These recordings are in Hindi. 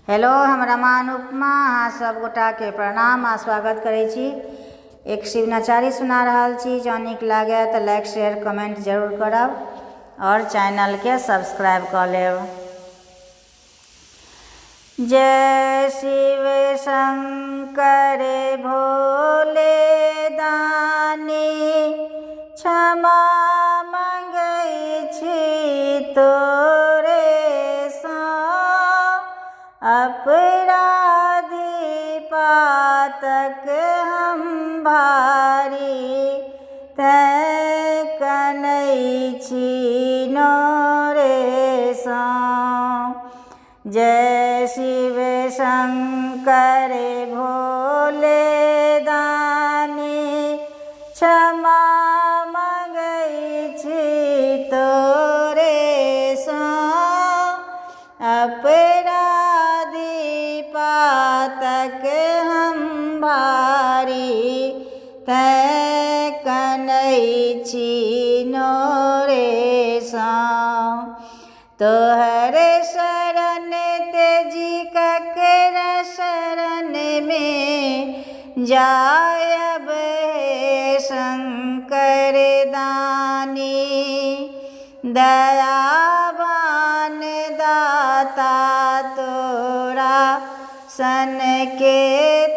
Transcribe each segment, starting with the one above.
हेलो, हम रमा अनुपमा अहाँ सब गोटा के प्रणाम आ स्वागत करै छी। एक शिव नचारी सुना रहल छी। जँ नीक लागे तो लाइक शेयर कमेंट जरूर करब और चैनल के सब्सक्राइब कर लेब। जय शिव शंकर भोले दानी, क्षमा मंगै छी तोरे सँ। अपराधी पातक हम भारी, तैं कनै छी नोरे सँ। जय शिव शंकर भोले दानी, क्षमा मंगै छी तोरे सँ। अपराधी पातक हम भारी, तैं कनै छी नोरे सँ। तोहर शरण तेजी ककर शरण में जायब हे शंकर दानी। दयावान दाता तोरा सन के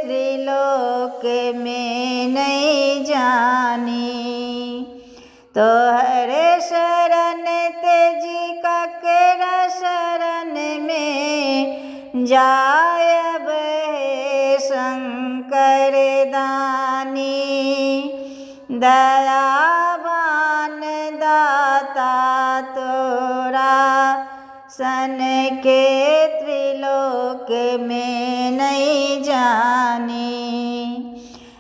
त्रिलोक में नहीं जानी। तोहर शरण तेजी ककर शरण में जायब हे शंकर दानी। दयावान दाता तोरा सन के त्रिलोक में नहीं जानी।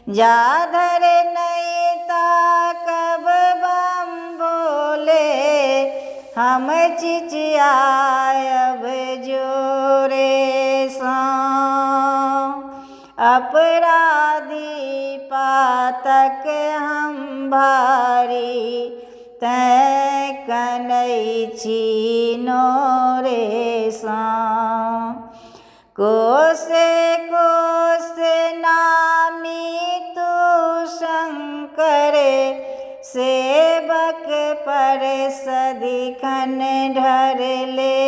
जाधर नहीं ताकब बम बोले, हम चिचियायब जोरे सँ। अपराधी पातक हम भारी, तैं कनै छी नोरे सँ। कोसे कोसे नामी तू शंकर, सेवक पर सदिखन ढरले।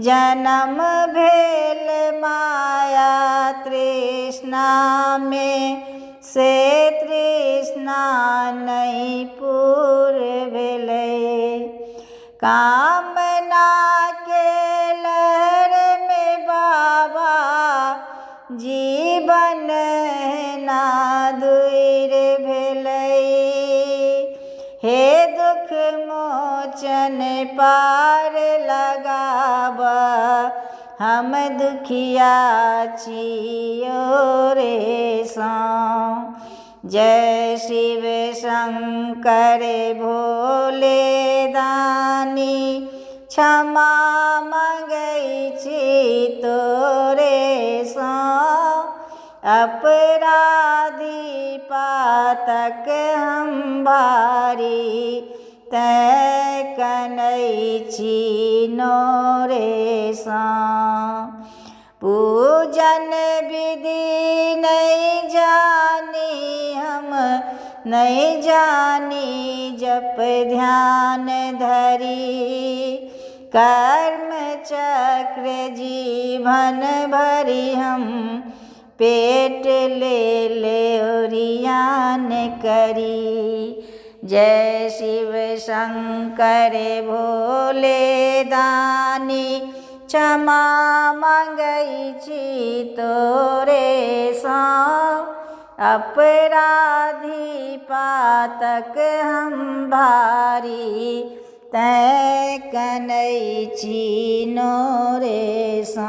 जन्म भेल माया तृष्णा में, से तृष्णा नहीं पूर भेलै। कामना के लहर में बाबा, जीवन ना दूर भेलै। हे दुख मोचन पार लगाब, हम दुखिया छियो रे सँ। जय शिव शंकर भोले दानी, क्षमा मंगै छी तोरे सँ। अपराधी पातक हम भारी, तैं कनै छी नोरे सँ। पूजन विधि नहीं जानी हम, नहीं जानी जप ध्यान धरी। कर्म चक्र जीवन भरी हम, पेट ले ले ओरियान करी। जय शिव शंकर भोले दानी, क्षमा मंगै छी तोरे सँ। अपराधी पातक हम भारी, तैं कनै छी नोरे सँ।